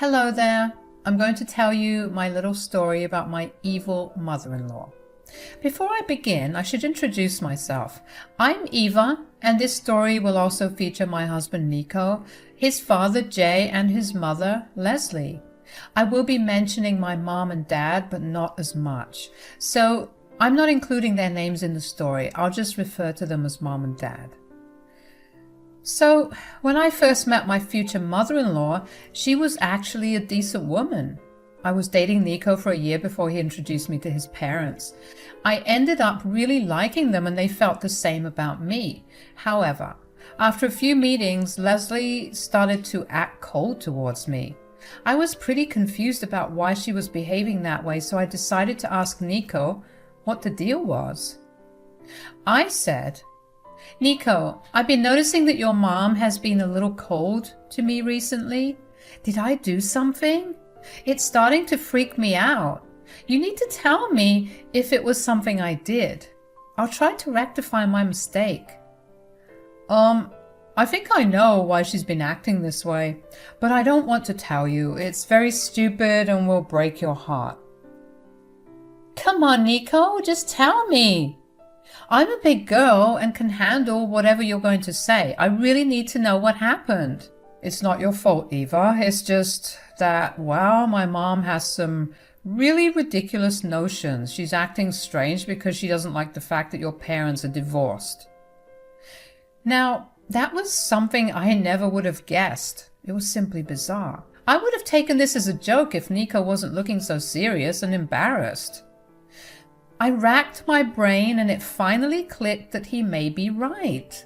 Hello there. I'm going to tell you my little story about my evil mother-in-law. Before I begin, I should introduce myself. I'm Eva, and this story will also feature my husband Nico, his father Jay, and his mother Leslie. I will be mentioning my mom and dad, but not as much. So I'm not including their names in the story. I'll just refer to them as mom and dad. So, when I first met my future mother-in-law, she was actually a decent woman. I was dating Nico for a year before he introduced me to his parents. I ended up really liking them and they felt the same about me. However, after a few meetings, Leslie started to act cold towards me. I was pretty confused about why she was behaving that way, so I decided to ask Nico what the deal was. I said, "Nico, I've been noticing that your mom has been a little cold to me recently. Did I do something? It's starting to freak me out. You need to tell me if it was something I did. I'll try to rectify my mistake." I think I know why she's been acting this way, but I don't want to tell you. It's very stupid and will break your heart. Come on, Nico, just tell me. I'm a big girl and can handle whatever you're going to say. I really need to know what happened. It's not your fault, Eva. It's just that, well, my mom has some really ridiculous notions. She's acting strange because she doesn't like the fact that your parents are divorced. Now, that was something I never would have guessed. It was simply bizarre. I would have taken this as a joke if Nico wasn't looking so serious and embarrassed. I racked my brain and it finally clicked that he may be right.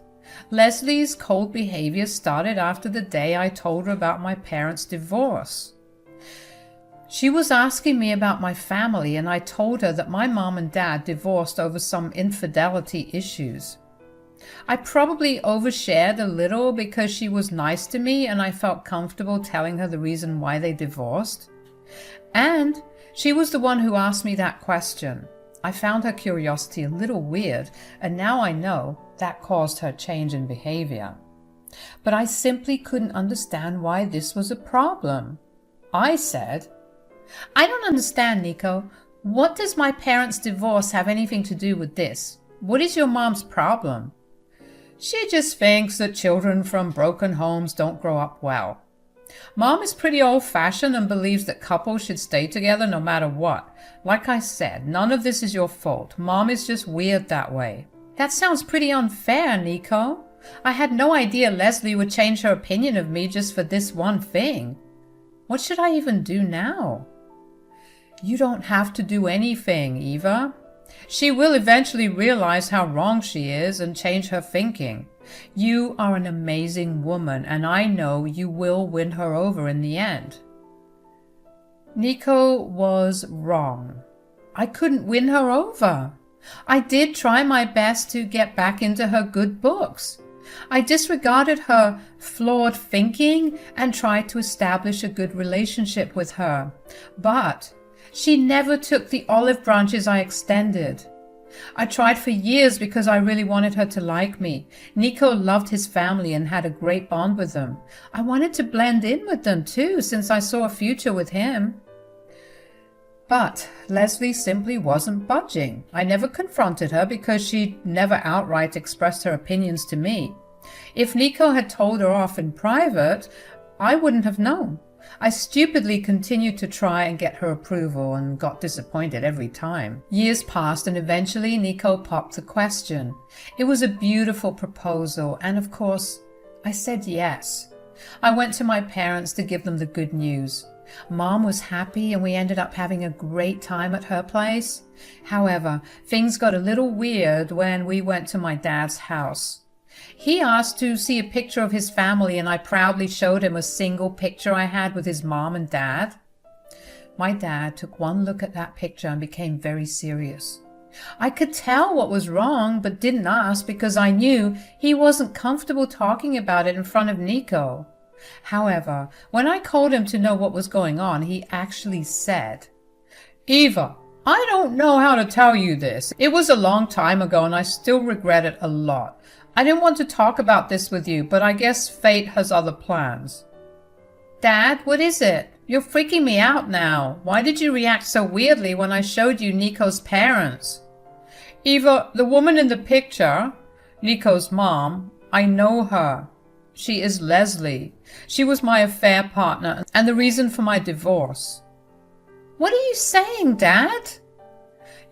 Leslie's cold behavior started after the day I told her about my parents' divorce. She was asking me about my family and I told her that my mom and dad divorced over some infidelity issues. I probably overshared a little because she was nice to me and I felt comfortable telling her the reason why they divorced. And she was the one who asked me that question. I found her curiosity a little weird, and now I know that caused her change in behavior. But I simply couldn't understand why this was a problem. I said, "I don't understand, Nico. What does my parents' divorce have anything to do with this? What is your mom's problem?" "She just thinks that children from broken homes don't grow up well. Mom is pretty old-fashioned and believes that couples should stay together no matter what. Like I said, none of this is your fault. Mom is just weird that way." "That sounds pretty unfair, Nico. I had no idea Leslie would change her opinion of me just for this one thing. What should I even do now?" "You don't have to do anything, Eva. She will eventually realize how wrong she is and change her thinking. You are an amazing woman, and I know you will win her over in the end." Nico was wrong. I couldn't win her over. I did try my best to get back into her good books. I disregarded her flawed thinking and tried to establish a good relationship with her. But she never took the olive branches I extended. I tried for years because I really wanted her to like me. Nico loved his family and had a great bond with them. I wanted to blend in with them too, since I saw a future with him. But Leslie simply wasn't budging. I never confronted her because she never outright expressed her opinions to me. If Nico had told her off in private, I wouldn't have known. I stupidly continued to try and get her approval and got disappointed every time. Years passed and eventually Nico popped the question. It was a beautiful proposal and of course I said yes. I went to my parents to give them the good news. Mom was happy and we ended up having a great time at her place. However, things got a little weird when we went to my dad's house. He asked to see a picture of his family and I proudly showed him a single picture I had with his mom and dad. My dad took one look at that picture and became very serious. I could tell what was wrong but didn't ask because I knew he wasn't comfortable talking about it in front of Nico. However, when I called him to know what was going on, he actually said, "Eva, I don't know how to tell you this. It was a long time ago and I still regret it a lot. I didn't want to talk about this with you, but I guess fate has other plans." "Dad, what is it? You're freaking me out now. Why did you react so weirdly when I showed you Nico's parents? Eva, the woman in the picture, Nico's mom, I know her. She is Leslie. She was my affair partner and the reason for my divorce. What are you saying, Dad?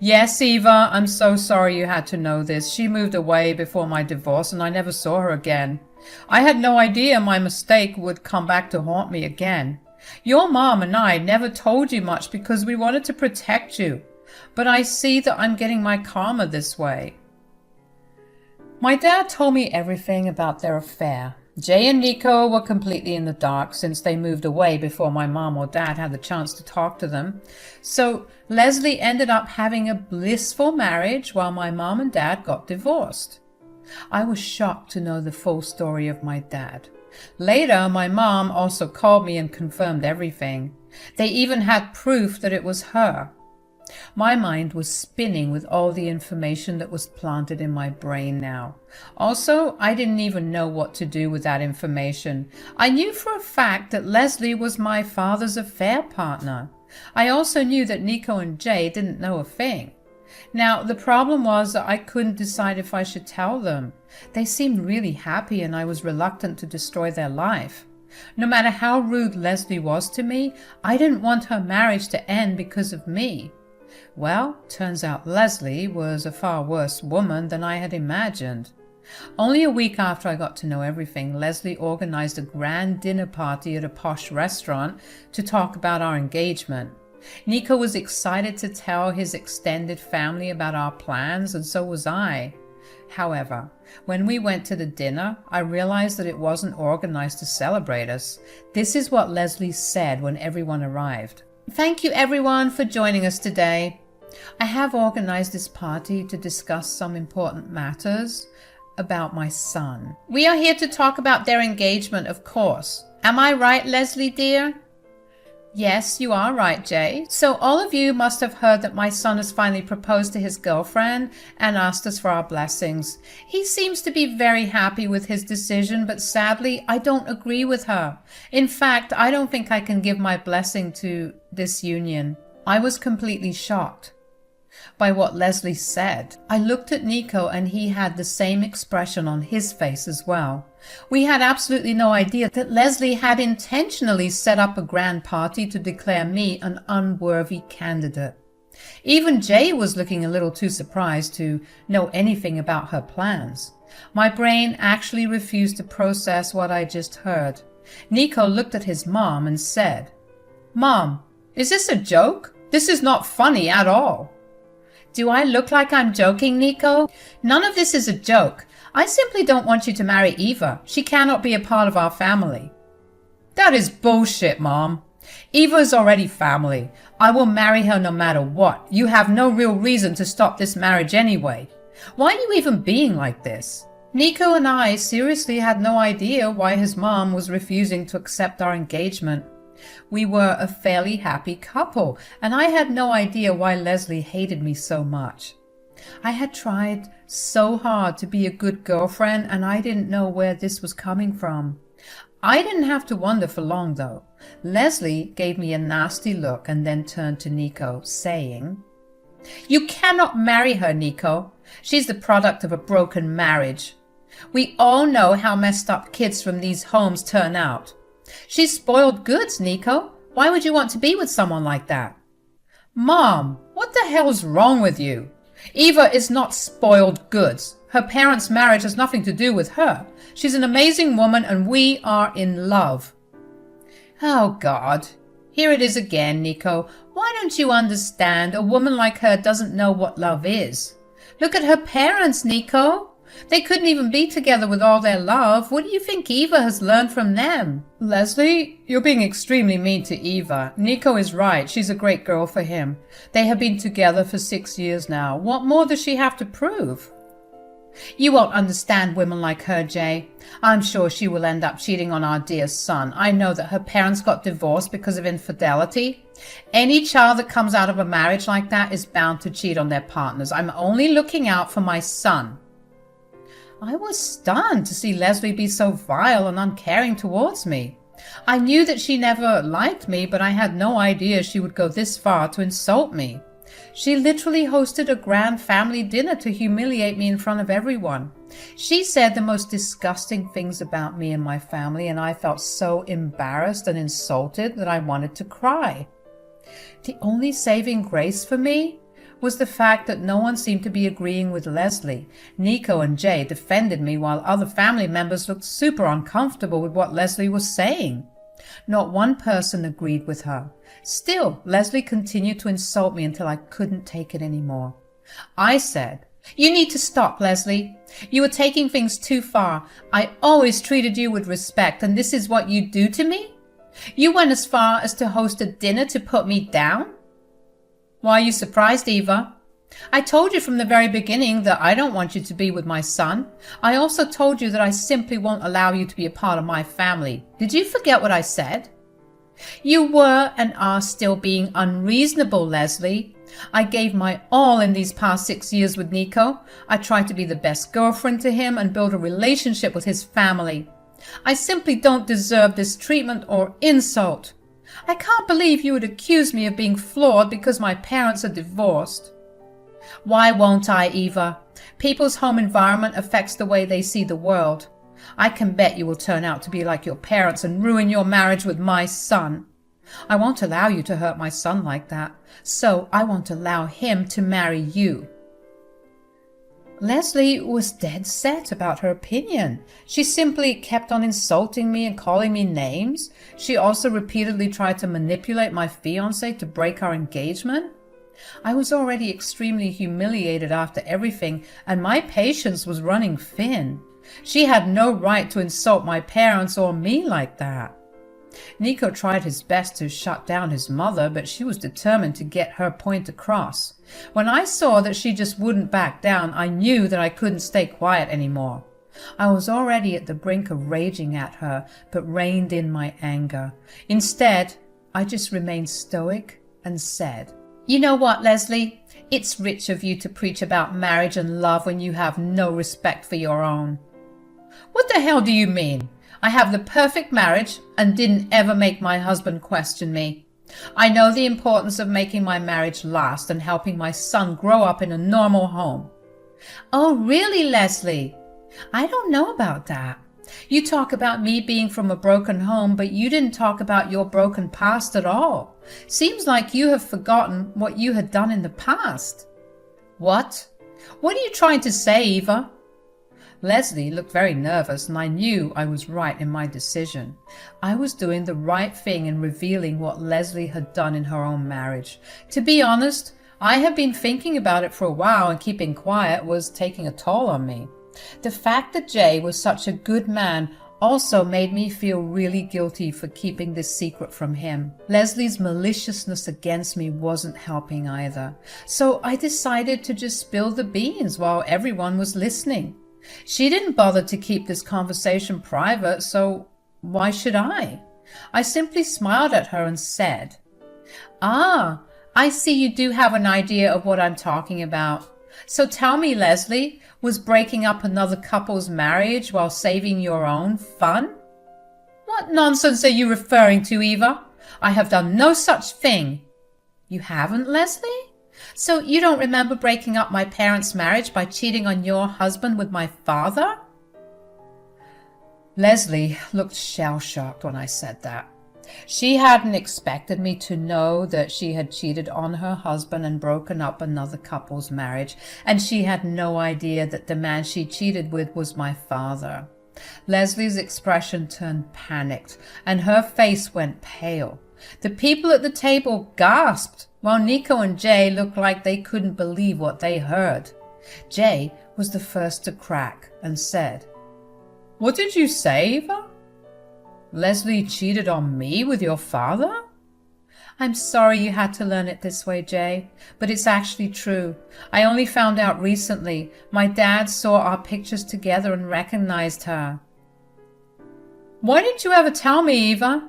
Yes, Eva, I'm so sorry you had to know this. She moved away before my divorce and I never saw her again. I had no idea my mistake would come back to haunt me again. Your mom and I never told you much because we wanted to protect you. But I see that I'm getting my karma this way. My dad told me everything about their affair. Jay and Nico were completely in the dark since they moved away before my mom or dad had the chance to talk to them. So Leslie ended up having a blissful marriage while my mom and dad got divorced. I was shocked to know the full story of my dad. Later, my mom also called me and confirmed everything. They even had proof that it was her. My mind was spinning with all the information that was planted in my brain now. Also, I didn't even know what to do with that information. I knew for a fact that Leslie was my father's affair partner. I also knew that Nico and Jay didn't know a thing. Now, the problem was that I couldn't decide if I should tell them. They seemed really happy and I was reluctant to destroy their life. No matter how rude Leslie was to me, I didn't want her marriage to end because of me. Well, turns out Leslie was a far worse woman than I had imagined. Only a week after I got to know everything, Leslie organized a grand dinner party at a posh restaurant to talk about our engagement. Nico was excited to tell his extended family about our plans, and so was I. However, when we went to the dinner, I realized that it wasn't organized to celebrate us. This is what Leslie said when everyone arrived. Thank you everyone for joining us today. I have organized this party to discuss some important matters about my son. We are here to talk about their engagement, of course. Am I right, Leslie dear? Yes, you are right, Jay. So all of you must have heard that my son has finally proposed to his girlfriend and asked us for our blessings. He seems to be very happy with his decision, but sadly, I don't agree with her. In fact, I don't think I can give my blessing to this union. I was completely shocked by what Leslie said. I looked at Nico and he had the same expression on his face as well. We had absolutely no idea that Leslie had intentionally set up a grand party to declare me an unworthy candidate. Even Jay was looking a little too surprised to know anything about her plans. My brain actually refused to process what I just heard. Nico looked at his mom and said, "Mom, is this a joke? This is not funny at all." Do I look like I'm joking, Nico? None of this is a joke. I simply don't want you to marry Eva. She cannot be a part of our family. That is bullshit, Mom. Eva is already family. I will marry her no matter what. You have no real reason to stop this marriage anyway. Why are you even being like this? Nico and I seriously had no idea why his mom was refusing to accept our engagement. We were a fairly happy couple, and I had no idea why Leslie hated me so much. I had tried so hard to be a good girlfriend, and I didn't know where this was coming from. I didn't have to wonder for long, though. Leslie gave me a nasty look and then turned to Nico, saying, "You cannot marry her, Nico. She's the product of a broken marriage. We all know how messed up kids from these homes turn out. She's spoiled goods, Nico. Why would you want to be with someone like that?" Mom, what the hell's wrong with you? Eva is not spoiled goods. Her parents' marriage has nothing to do with her. She's an amazing woman and we are in love. Oh God. Here it is again, Nico. Why don't you understand? A woman like her doesn't know what love is. Look at her parents, Nico. They couldn't even be together with all their love. What do you think Eva has learned from them? Leslie, you're being extremely mean to Eva. Nico is right. She's a great girl for him. They have been together for 6 years now. What more does she have to prove? You won't understand women like her, Jay. I'm sure she will end up cheating on our dear son. I know that her parents got divorced because of infidelity. Any child that comes out of a marriage like that is bound to cheat on their partners. I'm only looking out for my son. I was stunned to see Leslie be so vile and uncaring towards me. I knew that she never liked me, but I had no idea she would go this far to insult me. She literally hosted a grand family dinner to humiliate me in front of everyone. She said the most disgusting things about me and my family, and I felt so embarrassed and insulted that I wanted to cry. The only saving grace for me was the fact that no one seemed to be agreeing with Leslie. Nico and Jay defended me while other family members looked super uncomfortable with what Leslie was saying. Not one person agreed with her. Still, Leslie continued to insult me until I couldn't take it anymore. I said, "You need to stop, Leslie. You are taking things too far. I always treated you with respect, and this is what you do to me? You went as far as to host a dinner to put me down? Why are you surprised, Eva? I told you from the very beginning that I don't want you to be with my son. I also told you that I simply won't allow you to be a part of my family. Did you forget what I said? You were and are still being unreasonable, Leslie. I gave my all in these past 6 years with Nico. I tried to be the best girlfriend to him and build a relationship with his family. I simply don't deserve this treatment or insult. I can't believe you would accuse me of being flawed because my parents are divorced." "Why won't I, Eva? People's home environment affects the way they see the world. I can bet you will turn out to be like your parents and ruin your marriage with my son. I won't allow you to hurt my son like that, so I won't allow him to marry you." Leslie was dead set about her opinion. She simply kept on insulting me and calling me names. She also repeatedly tried to manipulate my fiancé to break our engagement. I was already extremely humiliated after everything, and my patience was running thin. She had no right to insult my parents or me like that. Nico tried his best to shut down his mother, but she was determined to get her point across. When I saw that she just wouldn't back down, I knew that I couldn't stay quiet anymore. I was already at the brink of raging at her, but reined in my anger. Instead, I just remained stoic and said, "You know what, Leslie? It's rich of you to preach about marriage and love when you have no respect for your own." "What the hell do you mean? I have the perfect marriage and didn't ever make my husband question me. I know the importance of making my marriage last and helping my son grow up in a normal home." "Oh, really, Leslie? I don't know about that. You talk about me being from a broken home, but you didn't talk about your broken past at all. Seems like you have forgotten what you had done in the past." "What? What are you trying to say, Eva?" Leslie looked very nervous, and I knew I was right in my decision. I was doing the right thing in revealing what Leslie had done in her own marriage. To be honest, I had been thinking about it for a while, and keeping quiet was taking a toll on me. The fact that Jay was such a good man also made me feel really guilty for keeping this secret from him. Leslie's maliciousness against me wasn't helping either, so I decided to just spill the beans while everyone was listening. She didn't bother to keep this conversation private, so why should I? I simply smiled at her and said, "Ah, I see you do have an idea of what I'm talking about. So tell me, Leslie, was breaking up another couple's marriage while saving your own fun?" "What nonsense are you referring to, Eva? I have done no such thing." "You haven't, Leslie? So you don't remember breaking up my parents' marriage by cheating on your husband with my father?" Leslie looked shell-shocked when I said that. She hadn't expected me to know that she had cheated on her husband and broken up another couple's marriage, and she had no idea that the man she cheated with was my father. Leslie's expression turned panicked, and her face went pale. The people at the table gasped, while Nico and Jay looked like they couldn't believe what they heard. Jay was the first to crack and said, "What did you say, Eva? Leslie cheated on me with your father?" "I'm sorry you had to learn it this way, Jay, but it's actually true. I only found out recently. My dad saw our pictures together and recognized her." "Why didn't you ever tell me, Eva?"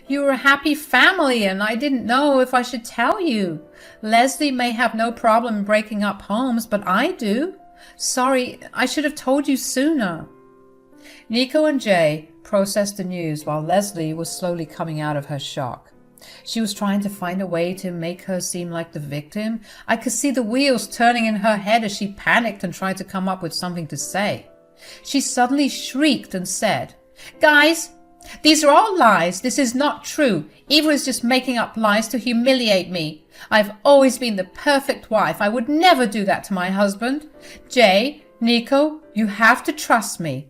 "You were a happy family, and I didn't know if I should tell you. Leslie may have no problem breaking up homes, but I do. Sorry, I should have told you sooner." Nico and Jay processed the news while Leslie was slowly coming out of her shock. She was trying to find a way to make her seem like the victim. I could see the wheels turning in her head as she panicked and tried to come up with something to say. She suddenly shrieked and said, "Guys, these are all lies. This is not true. Eva is just making up lies to humiliate me. I've always been the perfect wife. I would never do that to my husband. Jay, Nico, you have to trust me."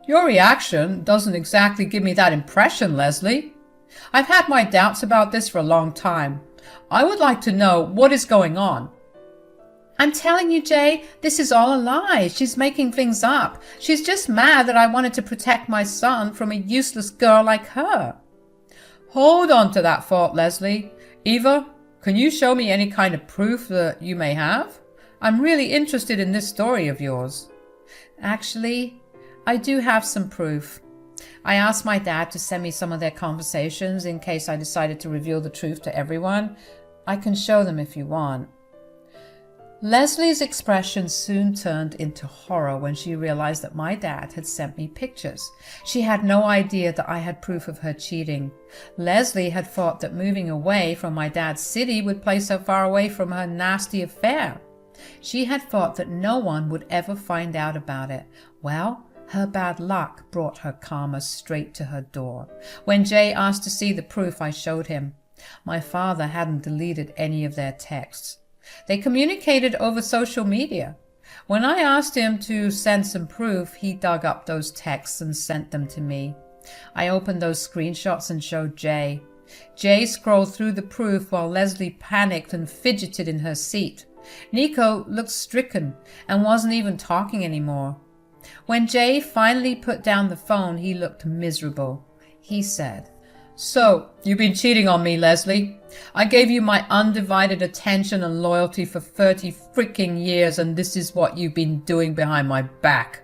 Your reaction doesn't exactly give me that impression, Leslie. I've had my doubts about this for a long time. I would like to know what is going on. I'm telling you, Jay, this is all a lie. She's making things up. She's just mad that I wanted to protect my son from a useless girl like her. Hold on to that thought, Leslie. Eva, can you show me any kind of proof that you may have? I'm really interested in this story of yours. Actually, I do have some proof. I asked my dad to send me some of their conversations in case I decided to reveal the truth to everyone. I can show them if you want. Leslie's expression soon turned into horror when she realized that my dad had sent me pictures. She had no idea that I had proof of her cheating. Leslie had thought that moving away from my dad's city would place her far away from her nasty affair. She had thought that no one would ever find out about it. Well, her bad luck brought her karma straight to her door. When Jay asked to see the proof, I showed him. My father hadn't deleted any of their texts. They communicated over social media. When I asked him to send some proof, he dug up those texts and sent them to me. I opened those screenshots and showed Jay. Jay scrolled through the proof while Leslie panicked and fidgeted in her seat. Nico looked stricken and wasn't even talking anymore. When Jay finally put down the phone, he looked miserable. He said, "So, you've been cheating on me, Leslie. I gave you my undivided attention and loyalty for 30 freaking years, and this is what you've been doing behind my back."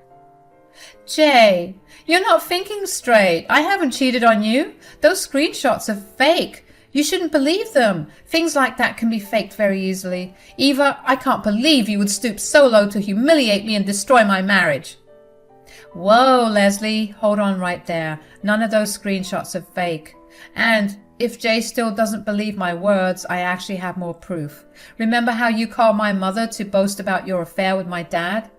Jay, you're not thinking straight. I haven't cheated on you. Those screenshots are fake. You shouldn't believe them. Things like that can be faked very easily. Eva, I can't believe you would stoop so low to humiliate me and destroy my marriage. Whoa, Leslie, hold on right there. None of those screenshots are fake. And if Jay still doesn't believe my words, I actually have more proof. Remember how you called my mother to boast about your affair with my dad?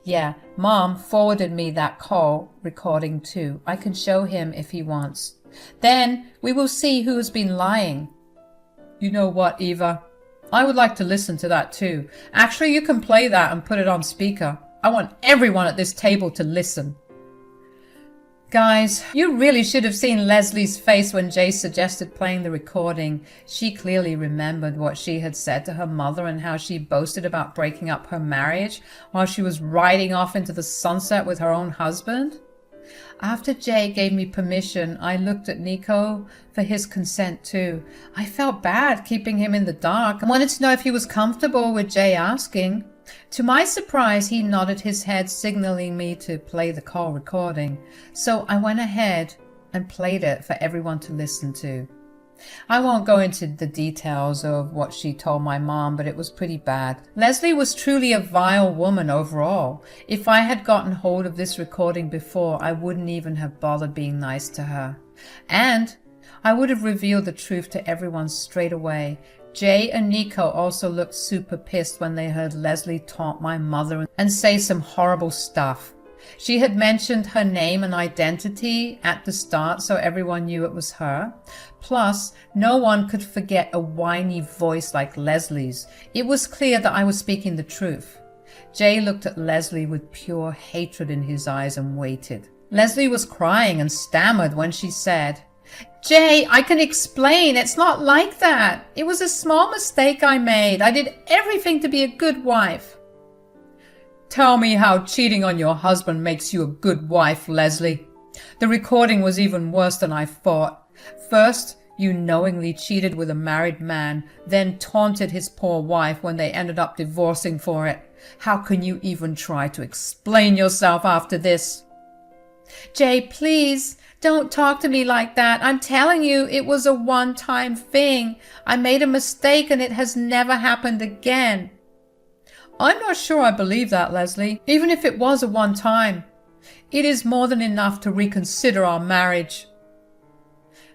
Yeah, Mom forwarded me that call recording too. I can show him if he wants. Then we will see who has been lying. You know what, Eva? I would like to listen to that too. Actually, you can play that and put it on speaker. I want everyone at this table to listen. Guys, you really should have seen Leslie's face when Jay suggested playing the recording. She clearly remembered what she had said to her mother and how she boasted about breaking up her marriage while she was riding off into the sunset with her own husband. After Jay gave me permission, I looked at Nico for his consent too. I felt bad keeping him in the dark and wanted to know if he was comfortable with Jay asking. To my surprise, he nodded his head, signaling me to play the call recording. So I went ahead and played it for everyone to listen to. I won't go into the details of what she told my mom, but it was pretty bad. Leslie was truly a vile woman overall. If I had gotten hold of this recording before, I wouldn't even have bothered being nice to her. And I would have revealed the truth to everyone straight away. Jay and Nico also looked super pissed when they heard Leslie taunt my mother and say some horrible stuff. She had mentioned her name and identity at the start, so everyone knew it was her. Plus, no one could forget a whiny voice like Leslie's. It was clear that I was speaking the truth. Jay looked at Leslie with pure hatred in his eyes and waited. Leslie was crying and stammered when she said, "Jay, I can explain. It's not like that. It was a small mistake I made. I did everything to be a good wife." Tell me how cheating on your husband makes you a good wife, Leslie. The recording was even worse than I thought. First, you knowingly cheated with a married man, then taunted his poor wife when they ended up divorcing for it. How can you even try to explain yourself after this? Jay, please, don't talk to me like that. I'm telling you, it was a one-time thing. I made a mistake and it has never happened again. I'm not sure I believe that, Leslie, even if it was a one-time. It is more than enough to reconsider our marriage."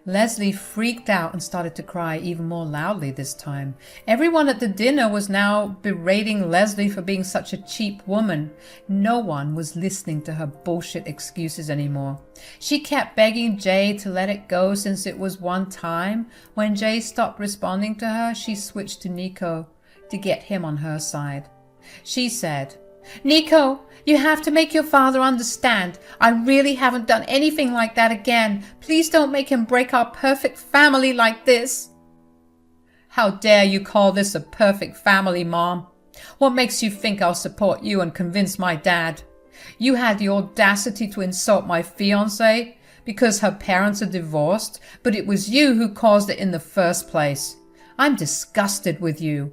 Leslie freaked out and started to cry even more loudly this time. Everyone at the dinner was now berating Leslie for being such a cheap woman. No one was listening to her bullshit excuses anymore. She kept begging Jay to let it go since it was one time. When Jay stopped responding to her, she switched to Nico to get him on her side. She said, "Nico, you have to make your father understand. I really haven't done anything like that again. Please don't make him break our perfect family like this." "How dare you call this a perfect family, Mom? What makes you think I'll support you and convince my dad? You had the audacity to insult my fiancé because her parents are divorced, but it was you who caused it in the first place. I'm disgusted with you."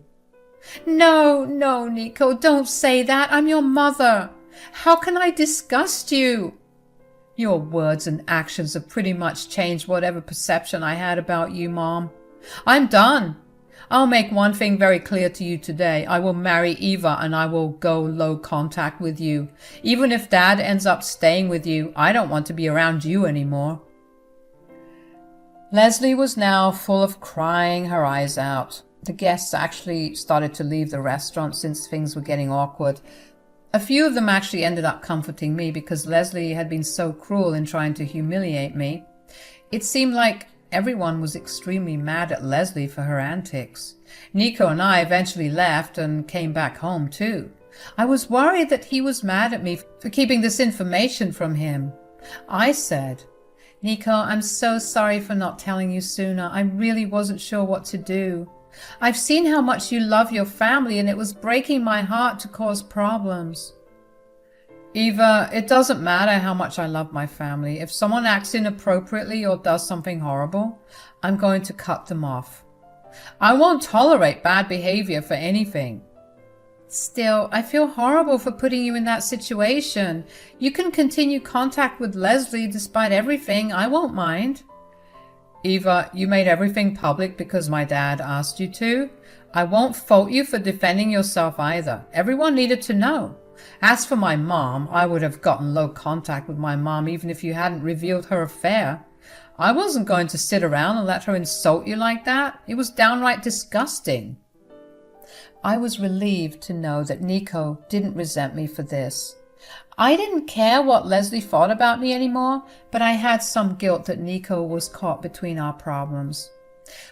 "No, no, Nico, don't say that. I'm your mother. How can I disgust you?" "Your words and actions have pretty much changed whatever perception I had about you, Mom. I'm done. I'll make one thing very clear to you today. I will marry Eva and I will go low contact with you. Even if Dad ends up staying with you, I don't want to be around you anymore." Leslie was now full of crying her eyes out. The guests actually started to leave the restaurant since things were getting awkward. A few of them actually ended up comforting me because Leslie had been so cruel in trying to humiliate me. It seemed like everyone was extremely mad at Leslie for her antics. Nico and I eventually left and came back home too. I was worried that he was mad at me for keeping this information from him. I said, "Nico, I'm so sorry for not telling you sooner. I really wasn't sure what to do. I've seen how much you love your family and it was breaking my heart to cause problems." "Eva, it doesn't matter how much I love my family. If someone acts inappropriately or does something horrible, I'm going to cut them off. I won't tolerate bad behavior for anything." "Still, I feel horrible for putting you in that situation. You can continue contact with Leslie despite everything. I won't mind." "Eva, you made everything public because my dad asked you to. I won't fault you for defending yourself either. Everyone needed to know. As for my mom, I would have gotten low contact with my mom even if you hadn't revealed her affair. I wasn't going to sit around and let her insult you like that. It was downright disgusting." I was relieved to know that Nico didn't resent me for this. I didn't care what Leslie thought about me anymore, but I had some guilt that Nico was caught between our problems.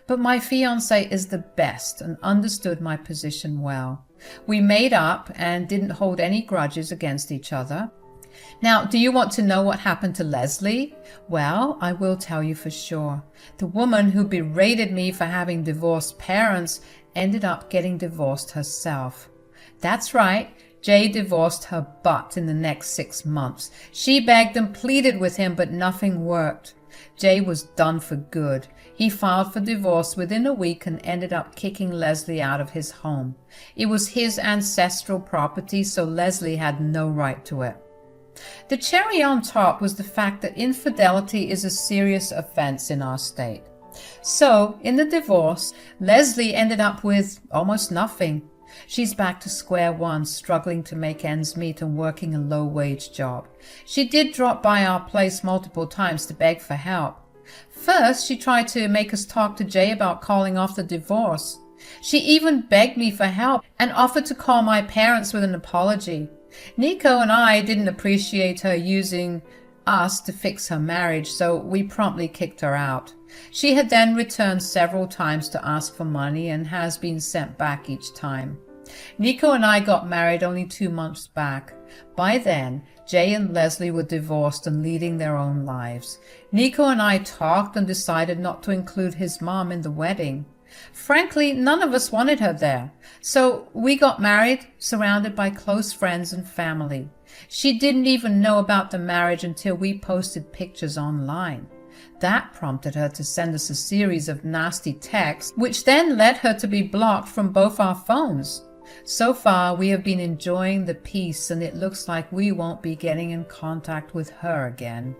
But my fiancé is the best and understood my position well. We made up and didn't hold any grudges against each other. Now, do you want to know what happened to Leslie? Well, I will tell you for sure. The woman who berated me for having divorced parents ended up getting divorced herself. That's right. Jay divorced her butt in the next 6 months. She begged and pleaded with him, but nothing worked. Jay was done for good. He filed for divorce within a week and ended up kicking Leslie out of his home. It was his ancestral property, so Leslie had no right to it. The cherry on top was the fact that infidelity is a serious offense in our state. So, in the divorce, Leslie ended up with almost nothing. She's back to square one, struggling to make ends meet and working a low-wage job. She did drop by our place multiple times to beg for help. First, she tried to make us talk to Jay about calling off the divorce. She even begged me for help and offered to call my parents with an apology. Nico and I didn't appreciate her using us to fix her marriage, so we promptly kicked her out. She had then returned several times to ask for money and has been sent back each time. Nico and I got married only 2 months back. By then, Jay and Leslie were divorced and leading their own lives. Nico and I talked and decided not to include his mom in the wedding. Frankly, none of us wanted her there, so we got married surrounded by close friends and family. She didn't even know about the marriage until we posted pictures online. That prompted her to send us a series of nasty texts, which then led her to be blocked from both our phones. So far, we have been enjoying the peace, and it looks like we won't be getting in contact with her again.